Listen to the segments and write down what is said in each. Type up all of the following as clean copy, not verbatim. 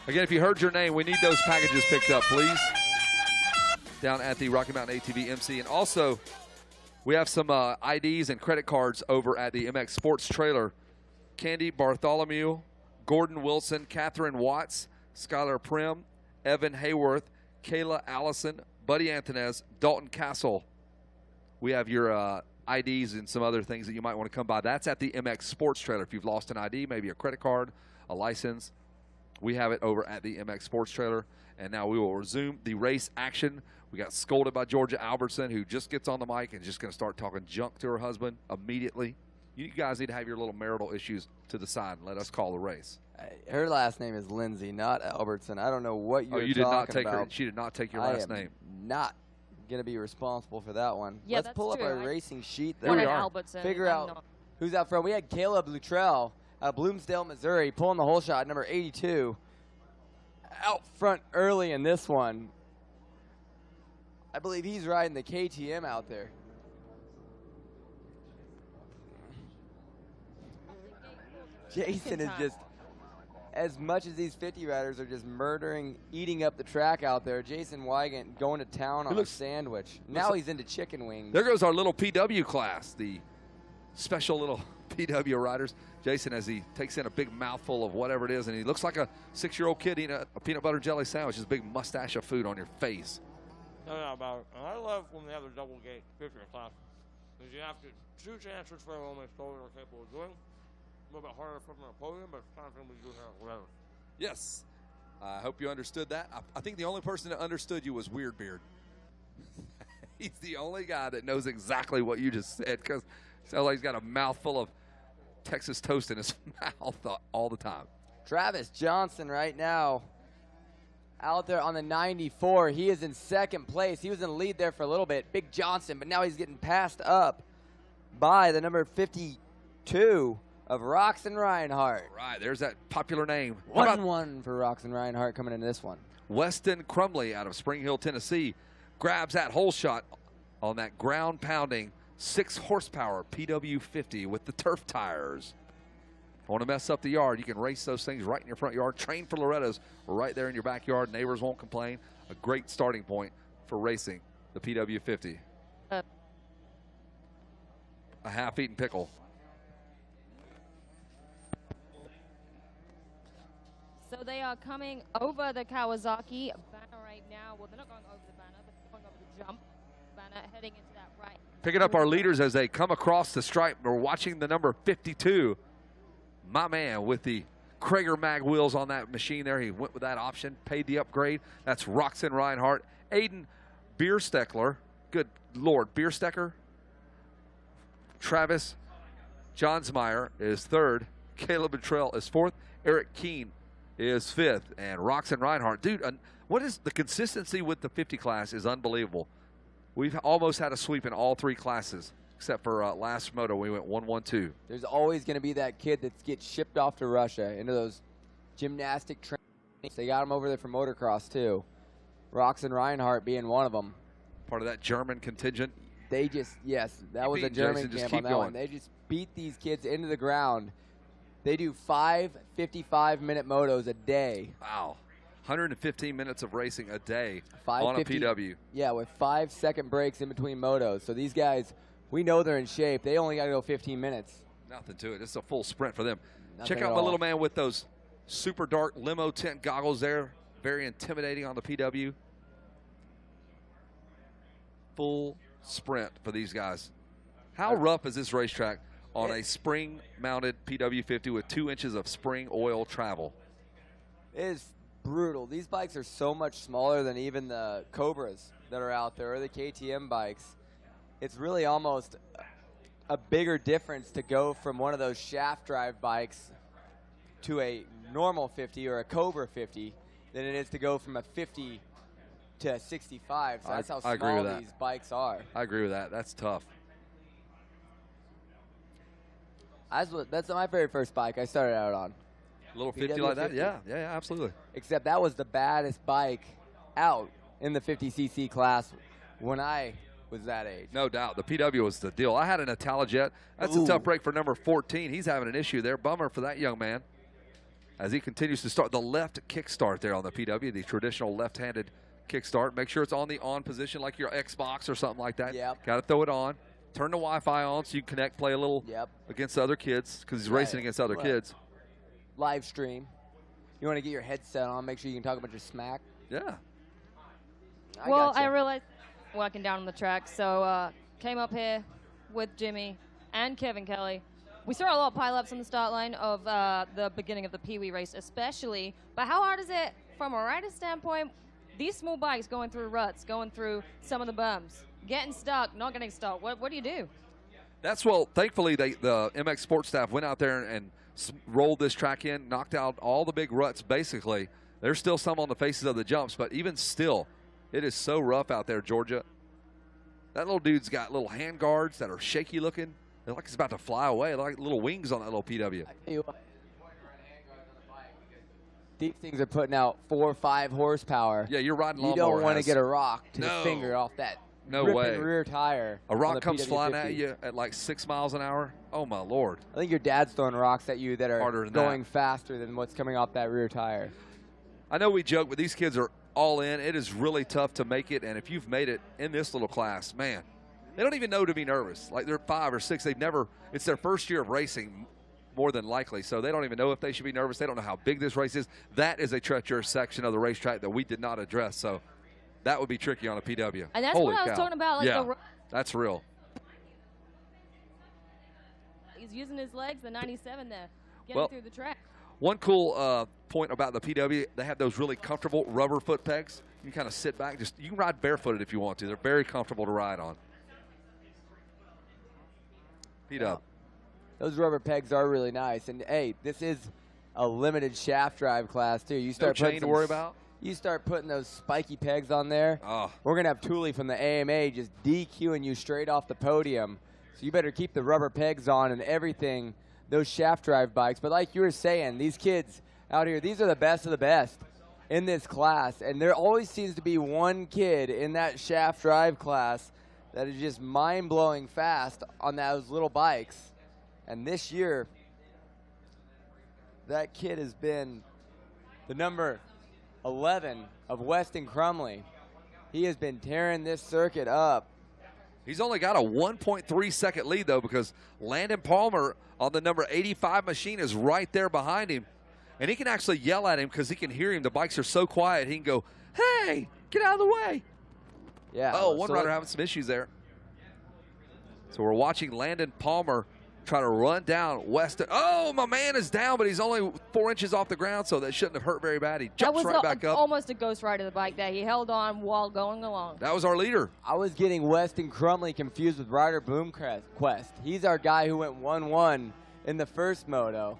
Again, if you heard your name, we need those packages picked up, please. Down at the Rocky Mountain ATV MC. And also, we have some IDs and credit cards over at the MX Sports Trailer. Candy Bartholomew, Gordon Wilson, Catherine Watts, Skylar Prim, Evan Hayworth, Kayla Allison, Buddy Antonez, Dalton Castle. We have your IDs and some other things that you might want to come by. That's at the MX Sports Trailer. If you've lost an ID, maybe a credit card, a license, we have it over at the MX Sports Trailer. And now we will resume the race action. We got scolded by Georgia Albertson, who just gets on the mic and just going to start talking junk to her husband immediately. You guys need to have your little marital issues to the side and let us call the race. Her last name is Lindsay, not Albertson. I don't know what you're you did not take about. her. She did not take your last name. Not going to be responsible for that one. Yeah, Let's pull up our racing sheet. There we are. Albertson, figure out who's out front. We had Caleb Luttrell out of Bloomsdale, Missouri, pulling the whole shot, number 82. Out front early in this one. I believe he's riding the KTM out there. Jason is just, as much as these 50 riders are just murdering, eating up the track out there, Jason Wygant going to town on a sandwich. Now he's into chicken wings. There goes our little PW class, the special little PW riders. Jason, as he takes in a big mouthful of whatever it is, and he looks like a 6-year-old kid eating a peanut butter jelly sandwich. His big mustache of food on your face. No doubt about it. And I love when they have the double gate 50 class, because you have two chances for a moment to what they're capable of doing. A little bit harder from the podium, but it's time for them to do that whatever. Yes. I hope you understood that. I think the only person that understood you was Weird Beard. He's the only guy that knows exactly what you just said, because it sounds like he's got a mouthful of Texas toast in his mouth all the time. Travis Johnson right now out there on the 94. He is in second place. He was in the lead there for a little bit. Big Johnson, but now he's getting passed up by the number 52 of Roxon Reinhardt. All right, there's that popular name. 1-1 for Roxon Reinhardt coming into this one. Weston Crumley out of Spring Hill, Tennessee, grabs that hole shot on that ground-pounding 6-horsepower PW50 with the turf tires. Want to mess up the yard, you can race those things right in your front yard. Train for Loretta's right there in your backyard. Neighbors won't complain. A great starting point for racing the PW50. A half-eaten pickle. So they are coming over the Kawasaki banner right now. Well, they're not going over the banner, but they're going over the jump banner, heading into that right. Picking up our leaders as they come across the stripe. We're watching the number 52. My man with the Krager mag wheels on that machine there. He went with that option, paid the upgrade. That's Roxon Reinhardt. Aiden Biersteckler. Good Lord, Bierstecker. Travis Johnsmeyer is third. Caleb Luttrell is fourth. Eric Keene is fifth. And Roxon Reinhardt. Dude, what is the consistency with the 50 class is unbelievable. We've almost had a sweep in all three classes, except for last Moto, we went 1-1-2. There's always going to be that kid that gets shipped off to Russia into those gymnastic trainings. They got him over there for motocross, too. Roxon Reinhardt being one of them. Part of that German contingent. They just, yes, that was a German camp on that one. They just beat these kids into the ground. They do 5 55-minute motos a day. Wow. 115 minutes of racing a day 5 on 50, a PW. Yeah, with 5-second breaks in between motos. So these guys, we know they're in shape. They only got to go 15 minutes. Nothing to it. It's a full sprint for them. Nothing Check out my little man with those super dark limo tint goggles there. Very intimidating on the PW. Full sprint for these guys. How rough is this racetrack on a spring-mounted PW50 with 2 inches of spring oil travel? It is brutal. These bikes are so much smaller than even the Cobras that are out there or the KTM bikes. It's really almost a bigger difference to go from one of those shaft drive bikes to a normal 50 or a Cobra 50 than it is to go from a 50 to a 65. So that's how small these bikes are. I agree with that. That's tough. That's my very first bike I started out on. A little 50 like that? Yeah, absolutely. Except that was the baddest bike out in the 50cc class when I was that age. No doubt. The PW was the deal. I had an Italojet. That's a tough break for number 14. He's having an issue there. Bummer for that young man. as he continues to start the left kickstart there on the PW, the traditional left-handed kickstart. Make sure it's on the on position like your Xbox or something like that. Yep. Got to throw it on. Turn the Wi-Fi on so you can connect, play a little against other kids because he's racing against other kids. Live stream. You want to get your headset on, make sure you can talk about your smack. Yeah. Well, I realized working down on the track, so came up here with Jimmy and Kevin Kelly. We saw a lot of pile-ups on the start line of the beginning of the Peewee race especially, but how hard is it from a rider standpoint, these small bikes going through ruts, going through some of the bumps, getting stuck, not getting stuck? What do you do? Thankfully, the MX Sports staff went out there and rolled this track in, knocked out all the big ruts basically. There's still some on the faces of the jumps, but even still, it is so rough out there, Georgia. That little dude's got little hand guards that are shaky looking. They're like it's about to fly away. They're like little wings on that little PW. I tell you what, these things are putting out 4 or 5 horsepower. Yeah, you're riding lawnmower. You don't want to get a rock to the finger off that way. rear tire. A rock comes flying at you at like 6 miles an hour. Oh, my Lord. I think your dad's throwing rocks at you that are harder than going faster than what's coming off that rear tire. I know we joke, but these kids are all in. It is really tough to make it, and if you've made it in this little class, man, they don't even know to be nervous. Like they're 5 or 6. It's their first year of racing more than likely, so they don't even know if they should be nervous. They don't know how big this race is. That is a treacherous section of the racetrack that we did not address, so that would be tricky on a PW. And that's what I was talking about. Like that's real. He's using his legs, the 97 there, getting through the track. One cool point about the PW, they have those really comfortable rubber foot pegs. You can kind of sit back. You can ride barefooted if you want to. They're very comfortable to ride on. P-Dub. Those rubber pegs are really nice. And, hey, this is a limited shaft drive class, too. You start no chain to worry about? You start putting those spiky pegs on there. Oh. We're going to have Thule from the AMA just DQing you straight off the podium. So you better keep the rubber pegs on and everything, those shaft drive bikes. But like you were saying, these kids out here, these are the best of the best in this class. And there always seems to be one kid in that shaft drive class that is just mind-blowing fast on those little bikes. And this year, that kid has been the number 11 of Weston Crumley. He has been tearing this circuit up. He's only got a 1.3 second lead, though, because Landon Palmer on the number 85 machine is right there behind him. And he can actually yell at him because he can hear him. The bikes are so quiet, he can go, hey, get out of the way. Yeah. Oh, one rider having some issues there. So we're watching Landon Palmer try to run down Weston. Oh, my man is down, but he's only 4 inches off the ground, so that shouldn't have hurt very bad. He jumps right back up. Almost a ghost ride of the bike there. He held on while going along. That was our leader. I was getting Weston Crumley confused with Ryder Bloomquist. He's our guy who went 1-1 in the first moto.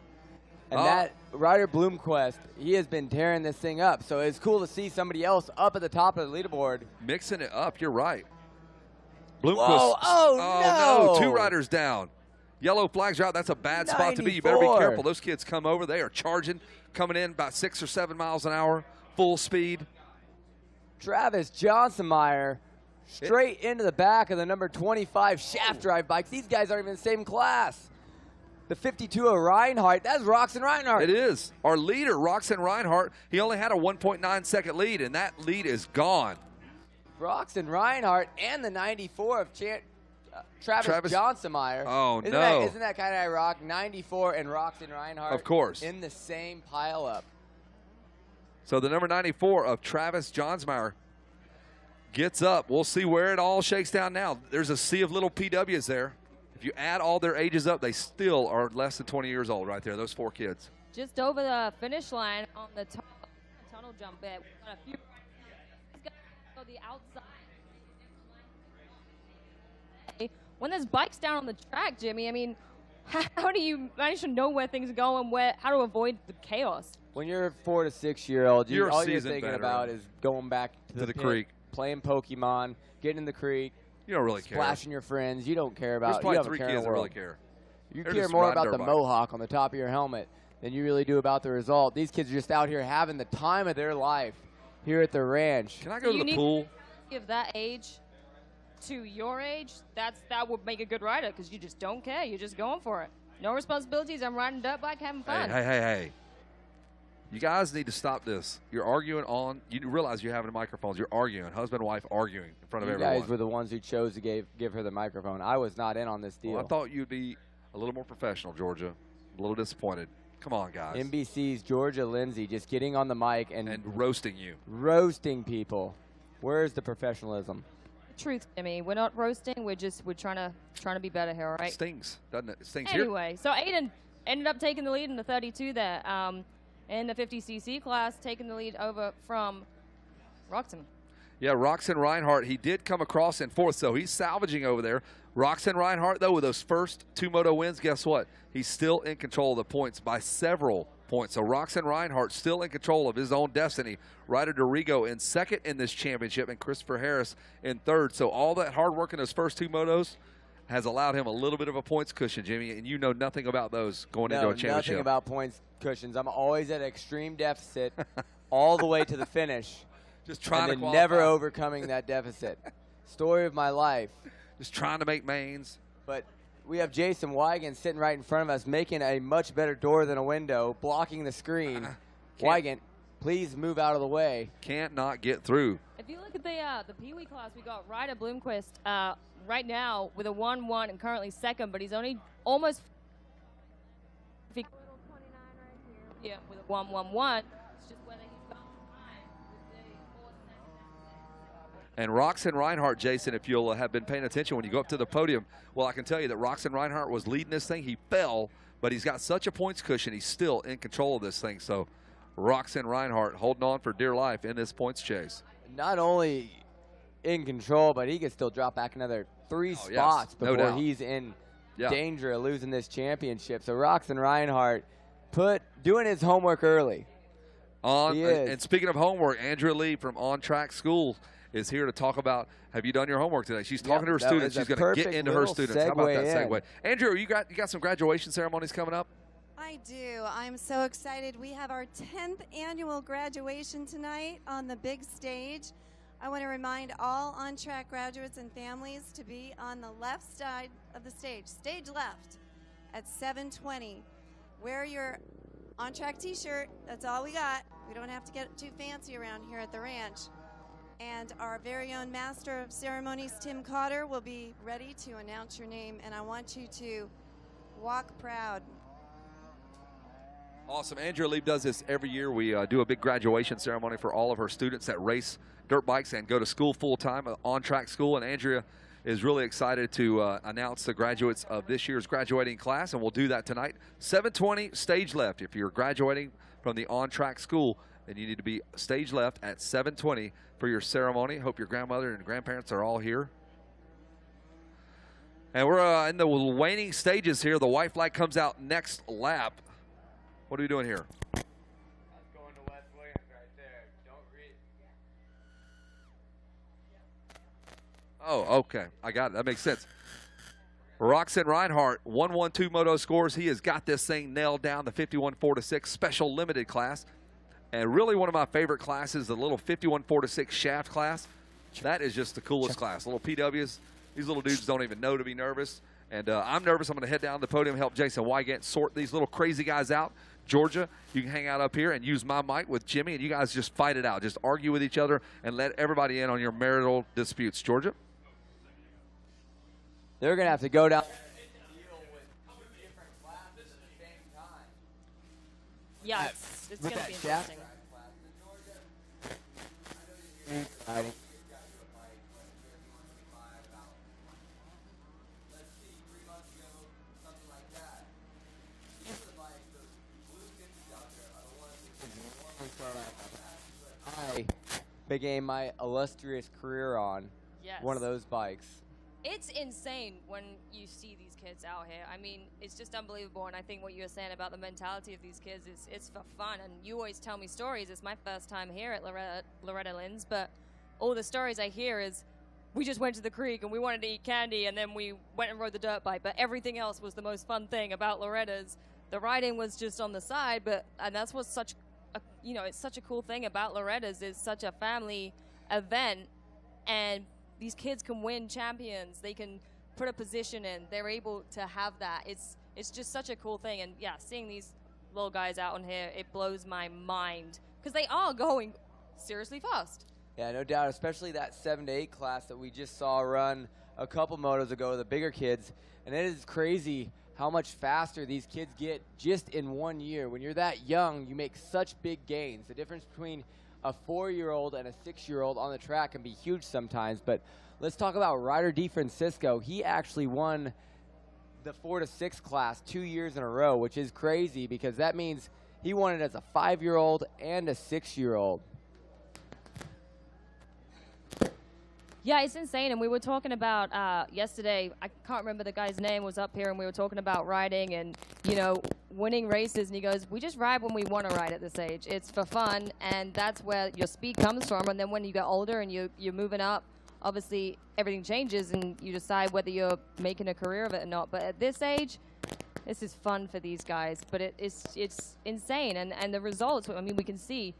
And that Ryder Bloomquist, he has been tearing this thing up. So it's cool to see somebody else up at the top of the leaderboard. Mixing it up, you're right. Bloomquist. Whoa, oh, no. 2 riders down. Yellow flags are out. That's a bad spot to be. You better be careful. Those kids come over. They are charging, coming in about 6 or 7 miles an hour, full speed. Travis Johnsonmeyer straight into the back of the number 25 shaft drive bikes. These guys aren't even in the same class. The 52 of Reinhardt, that's Roxon Reinhardt. It is. Our leader, Roxon Reinhardt, he only had a 1.9 second lead, and that lead is gone. Roxon Reinhardt and the 94 of Travis Johnsonmeyer. Oh, isn't no. Isn't that kind of ironic? 94 and Roxon Reinhardt. Of course. In the same pile-up. So the number 94 of Travis Johnsmeyer gets up. We'll see where it all shakes down now. There's a sea of little PWs there. If you add all their ages up, they still are less than 20 years old right there, those 4 kids. Just over the finish line on the tunnel jump bit. We've got a few. He's got to go the outside. When there's bikes down on the track, Jimmy, I mean, how do you manage to know where things are going, how to avoid the chaos? When you're a 4 to 6 year old, all you're thinking veteran. about is going back to the creek, playing Pokemon, getting in the creek. You don't really care. Splashing your friends. You don't care about. There's probably you 3 care kids that really care. You They're care more about the mohawk on the top of your helmet than you really do about the result. These kids are just out here having the time of their life here at the ranch. Can I go to the pool? Give that age to your age, that would make a good rider because you just don't care. You're just going for it. No responsibilities. I'm riding dirt bike, having fun. Hey. You guys need to stop this. You're arguing on. You realize you're having microphones. You're arguing, husband and wife arguing in front of everyone. You guys were the ones who chose to give her the microphone. I was not in on this deal. Well, I thought you'd be a little more professional, Georgia. A little disappointed. Come on, guys. NBC's Georgia Lindsay just getting on the mic and roasting you. Roasting people. Where's the professionalism? Truth, Jimmy. We're not roasting. We're trying to be better here, all right? Stings, doesn't it? Stings anyway, here. So Aiden ended up taking the lead in the 32 there. In the 50cc class, taking the lead over from Roxon. Yeah, Roxon Reinhardt, he did come across in fourth, so he's salvaging over there. Roxon Reinhardt, though, with those first 2 moto wins, guess what? He's still in control of the points by several points. So Roxon Reinhardt still in control of his own destiny. Ryder Dorigo in second in this championship, and Christopher Harris in third. So all that hard work in those first 2 motos has allowed him a little bit of a points cushion, Jimmy, and you know nothing about those going into a championship. Nothing about points cushions. I'm always at extreme deficit all the way to the finish. Just trying and to never overcoming that deficit. Story of my life. Just trying to make mains. But we have Jason Wygant sitting right in front of us, making a much better door than a window, blocking the screen. Wygant, please move out of the way. Can't not get through. If you look at the Peewee class, we got Ryder Bloomquist right now with a 1-1 and currently second, but he's only almost yeah, with a 1-1-1. It's just whether he's got time with the 4 seconds. And Roxon Reinhardt, Jason, if you'll have been paying attention when you go up to the podium, well, I can tell you that Roxon Reinhardt was leading this thing. He fell, but he's got such a points cushion. He's still in control of this thing. So Roxon Reinhardt holding on for dear life in this points chase. Not only in control, but he could still drop back another 3 spots before he's in danger of losing this championship. So Roxon Reinhardt doing his homework early. And speaking of homework, Andrea Lee from On Track School is here to talk about, have you done your homework today? She's talking to her students. She's going to get into her students. How about that segue? Andrea, you got some graduation ceremonies coming up? I do. I'm so excited. We have our 10th annual graduation tonight on the big stage. I want to remind all on-track graduates and families to be on the left side of the stage left at 7:20. Wear your on-track t-shirt. That's all we got. We don't have to get too fancy around here at the ranch. And our very own master of ceremonies, Tim Cotter, will be ready to announce your name, and I want you to walk proud. Awesome. Andrea Lee does this every year. We do a big graduation ceremony for all of her students that race dirt bikes and go to school full-time, on-track school, and Andrea is really excited to announce the graduates of this year's graduating class, and we'll do that tonight. 7:20, stage left. If you're graduating from the on-track school, then you need to be stage left at 7:20 for your ceremony. Hope your grandmother and grandparents are all here. And we're in the waning stages here. The white flag comes out next lap. What are we doing here? That's going to Wes Williams right there. Don't read. Oh, okay. I got it. That makes sense. Roxon Reinhardt, 112 moto scores. He has got this thing nailed down, the 51.4-6 special limited class. And really one of my favorite classes, the little 51.4-6 shaft class. That is just the coolest class. Little PWs. These little dudes don't even know to be nervous. And I'm nervous. I'm going to head down to the podium and help Jason Wygant sort these little crazy guys out. Georgia, you can hang out up here and use my mic with Jimmy, and you guys just fight it out. Just argue with each other and let everybody in on your marital disputes. Georgia? They're going to have to go down and deal with 2 different classes at the same time. Yeah, it's going to be interesting. I began my illustrious career on one of those bikes. It's insane when you see these kids out here. I mean, it's just unbelievable. And I think what you were saying about the mentality of these kids is it's for fun. And you always tell me stories. It's my first time here at Loretta Lynn's, but all the stories I hear is we just went to the creek and we wanted to eat candy and then we went and rode the dirt bike. But everything else was the most fun thing about Loretta's. The riding was just on the side, and that's what's such a, it's such a cool thing about Loretta's. It's such a family event, and these kids can win champions. They can put a position in. They're able to have that. It's just such a cool thing. And yeah, seeing these little guys out on here, it blows my mind because they are going seriously fast. Yeah, no doubt, especially that 7 to 8 class that we just saw run a couple motos ago, the bigger kids. And it is crazy how much faster these kids get just in 1 year. When you're that young, you make such big gains. The difference between a 4-year-old and a 6-year-old on the track can be huge sometimes. But let's talk about Ryder DeFrancisco. He actually won the 4 to 6 class 2 years in a row, which is crazy because that means he won it as a 5-year-old and a 6-year-old. Yeah, it's insane. And we were talking about yesterday, I can't remember the guy's name, was up here, and we were talking about riding and, you know, winning races. And he goes, we just ride when we want to ride at this age. It's for fun, and that's where your speed comes from. And then when you get older and you're moving up, obviously everything changes, and you decide whether you're making a career of it or not. But at this age, this is fun for these guys. But it's insane. And the results, I mean, we can see.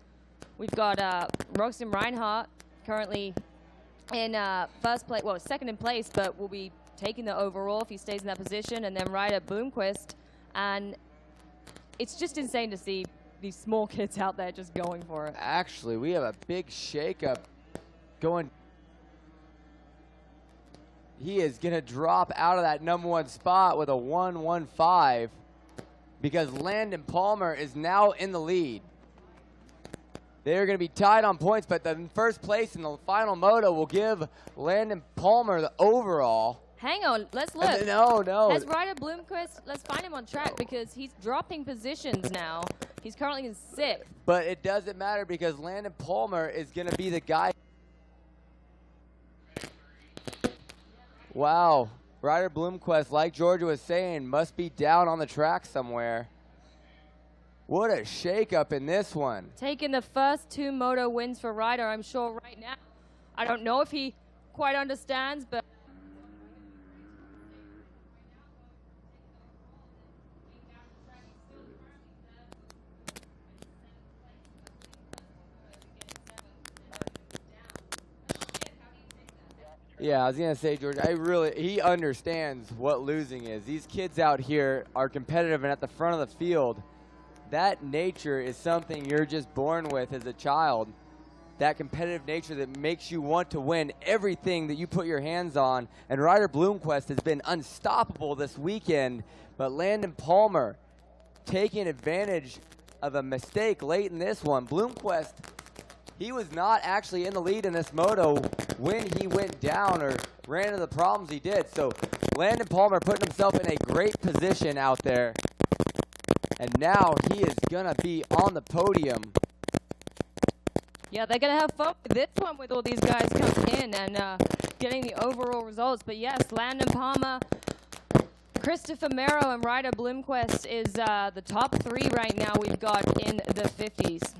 We've got Roxanne Reinhardt currently in first place, well, second in place, but will be taking the overall if he stays in that position, and then Ryder Bloomquist. And it's just insane to see these small kids out there just going for it. Actually, we have a big shakeup going. He is going to drop out of that #1 spot with a 1:15 because Landon Palmer is now in the lead. They're going to be tied on points, but the first place in the final moto will give Landon Palmer the overall. Hang on, let's look. No. Let's Ryder Bloomquist, let's find him on track because he's dropping positions now. He's currently in 6th. But it doesn't matter because Landon Palmer is going to be the guy. Wow. Ryder Bloomquist, like Georgia was saying, must be down on the track somewhere. What a shakeup in this one. Taking the first 2 moto wins for Ryder, I'm sure right now. I don't know if he quite understands, but yeah, I was going to say, George, he understands what losing is. These kids out here are competitive and at the front of the field. That nature is something you're just born with as a child. That competitive nature that makes you want to win everything that you put your hands on. And Ryder Bloomquist has been unstoppable this weekend. But Landon Palmer taking advantage of a mistake late in this one. Bloomquist, he was not actually in the lead in this moto when he went down or ran into the problems he did. So Landon Palmer putting himself in a great position out there. And now he is going to be on the podium. yeah, they're going to have fun with this one with all these guys coming in and getting the overall results. But yes, Landon Palmer, Christopher Mero, and Ryder Bloomquist is the top 3 right now we've got in the 50s.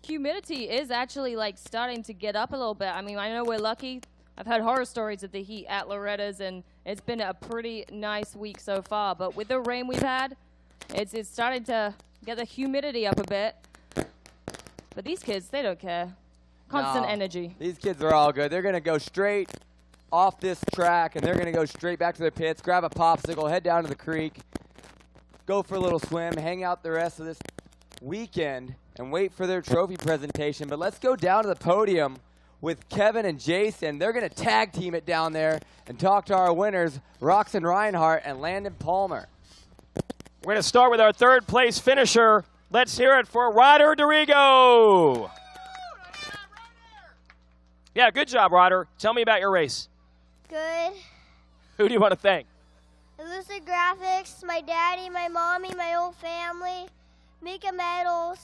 Humidity is actually like starting to get up a little bit. I mean, I know we're lucky. I've had horror stories of the heat at Loretta's, and it's been a pretty nice week so far. But with the rain we've had, it's starting to get the humidity up a bit. But these kids, they don't care. Constant energy. These kids are all good. They're going to go straight off this track, and they're going to go straight back to their pits, grab a popsicle, head down to the creek, go for a little swim, hang out the rest of this weekend, and wait for their trophy presentation. But let's go down to the podium with Kevin and Jason. They're going to tag team it down there and talk to our winners, Roxanne Reinhardt and Landon Palmer. We're going to start with our 3rd place finisher. Let's hear it for Ryder Dorigo. Yeah, good job, Ryder. Tell me about your race. Good. Who do you want to thank? Elusive Graphics, my daddy, my mommy, my whole family, Mika Metals,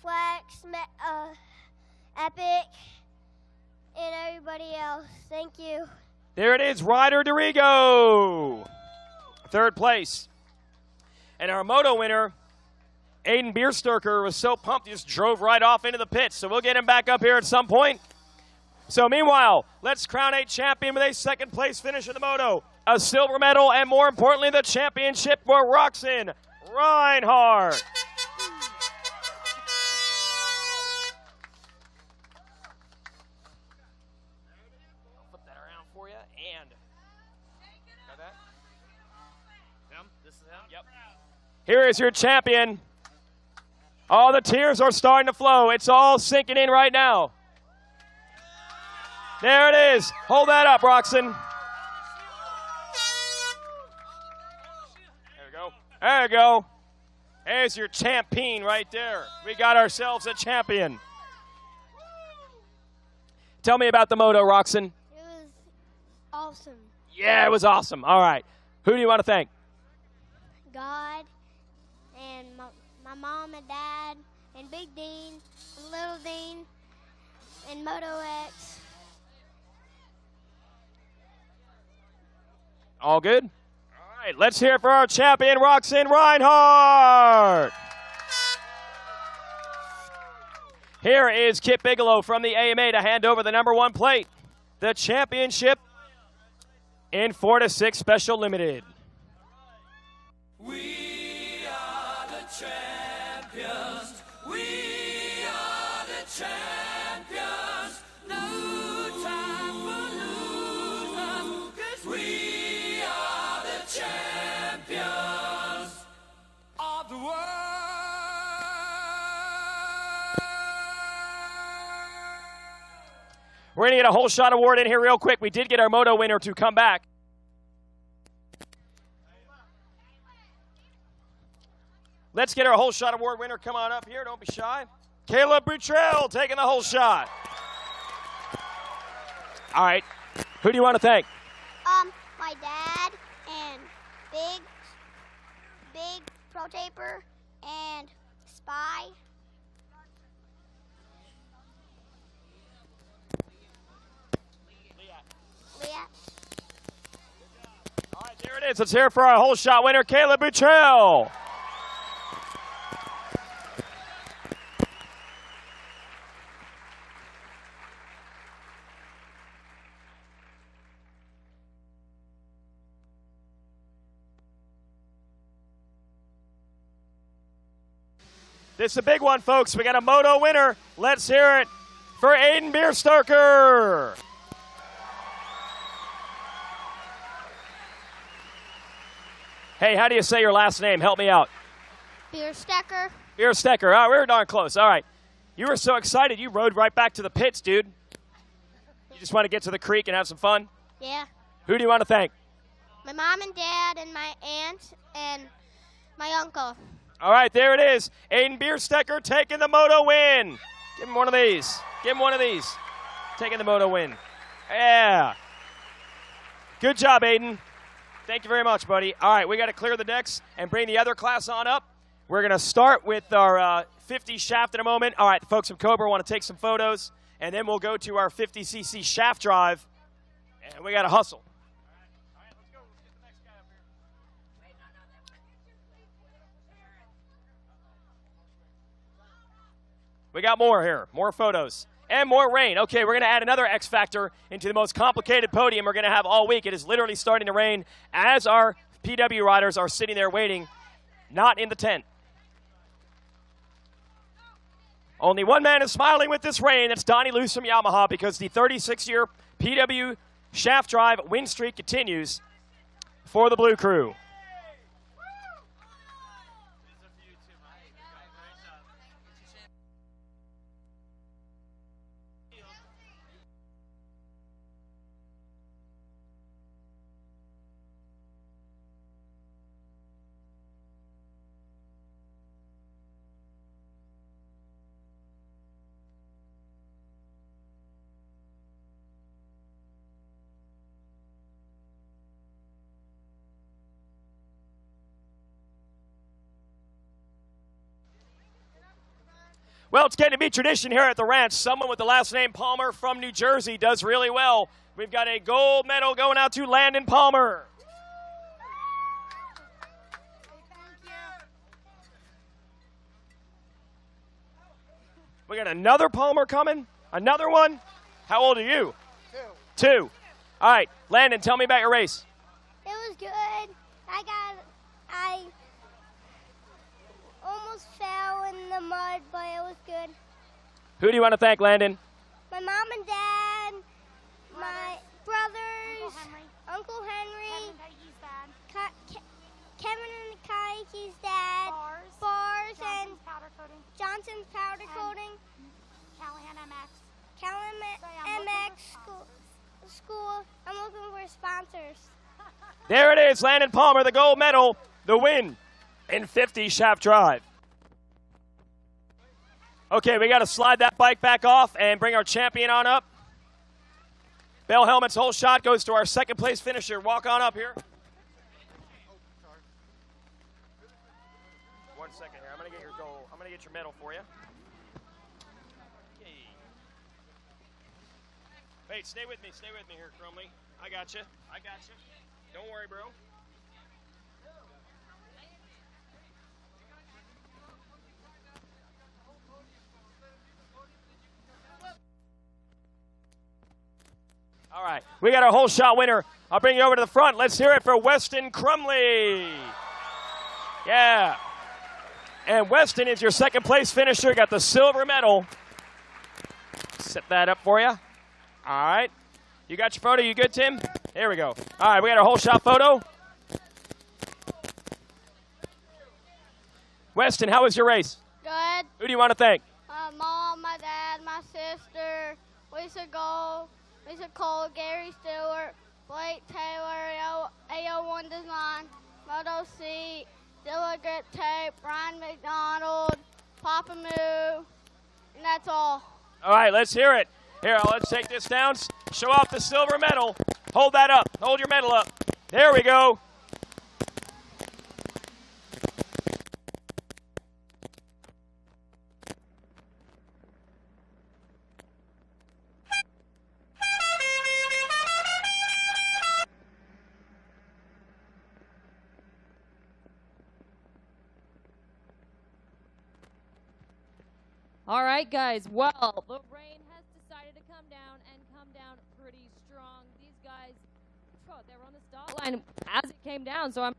Flex, Epic, and everybody else. Thank you. There it is, Ryder Dorigo. 3rd place. And our moto winner, Aiden Biersterker, was so pumped he just drove right off into the pits. So we'll get him back up here at some point. So meanwhile, let's crown a champion with a 2nd place finish in the moto, a silver medal, and more importantly, the championship for Roxanne Reinhardt. Here is your champion. All the tears are starting to flow. It's all sinking in right now. There it is. Hold that up, Roxon. There we go. There you go. There's your champion right there. We got ourselves a champion. Tell me about the moto, Roxon. It was awesome. Yeah, it was awesome. All right. Who do you want to thank? God and my mom and dad and Big Dean and Little Dean and Moto X. All good? All right, let's hear it for our champion, Roxanne Reinhardt. Here is Kip Bigelow from the AMA to hand over the #1 plate, the championship in 4-6 Special Limited. We are the champions. We are the champions. No time for losers, 'cause we are the champions of the world. We're going to get a whole shot award in here real quick. We did get our moto winner to come back. Let's get our whole shot award winner. Come on up here. Don't be shy. Caleb Butrell taking the whole shot. All right. Who do you want to thank? My dad and Big Pro Taper and Spy. Leah. All right, there it is. Let's hear it for our whole shot winner, Caleb Butrell. This is a big one, folks. We got a moto winner. Let's hear it for Aiden Bierstarker. Hey, how do you say your last name? Help me out. Bierstecker. Bierstecker. Oh, we were darn close. All right. You were so excited, you rode right back to the pits, dude. You just want to get to the creek and have some fun? Yeah. Who do you want to thank? My mom and dad and my aunt and my uncle. All right, there it is. Aiden Bierstecker taking the moto win. Give him one of these. Give him one of these. Taking the moto win. Yeah. Good job, Aiden. Thank you very much, buddy. All right, we got to clear the decks and bring the other class on up. We're going to start with our 50 shaft in a moment. All right, the folks from Cobra want to take some photos, and then we'll go to our 50cc shaft drive, and we got to hustle. We got more here, more photos, and more rain. Okay, we're going to add another X factor into the most complicated podium we're going to have all week. It is literally starting to rain as our PW riders are sitting there waiting, not in the tent. Only one man is smiling with this rain. It's Donnie Luce from Yamaha, because the 36-year PW shaft drive win streak continues for the Blue Crew. Well, it's getting to be tradition here at the ranch. Someone with the last name Palmer from New Jersey does really well. We've got a gold medal going out to Landon Palmer. We got another Palmer coming? Another one? How old are you? 2. All right, Landon, tell me about your race. It was good. I almost fell in the mud, but it was good. Who do you want to thank, Landon? My mom and dad, my brothers, Uncle Henry, Kevin and Mickey's dad. Bars and Johnson's powder coating. Callahan MX. Callahan MX school. I'm looking for sponsors. There it is, Landon Palmer, the gold medal, the win in 50 shaft drive. Okay, we got to slide that bike back off and bring our champion on up. Bell Helmet's whole shot goes to our second place finisher. Walk on up here. 1 second here. I'm going to get your goal. I'm going to get your medal for you. Okay. Wait, stay with me. Stay with me here, Crumley. I got you. I got you. Don't worry, bro. All right, we got our whole shot winner. I'll bring you over to the front. Let's hear it for Weston Crumley. Yeah. And Weston is your second place finisher. Got the silver medal. Set that up for you. All right. You got your photo? You good, Tim? There we go. All right, we got our whole shot photo. Weston, how was your race? Good. Who do you want to thank? My mom, my dad, my sister, Lisa Gold, Lisa Cole, Gary Stewart, Blake Taylor, AO1 Design, Moto C, Dilla Grip Tape, Brian McDonald, Papa Moo, and that's all. All right, let's hear it. Here, let's take this down. Show off the silver medal. Hold that up. Hold your medal up. There we go. All right, guys. Well, the rain has decided to come down and come down pretty strong. These guys, they were on the start line as it came down, so I'm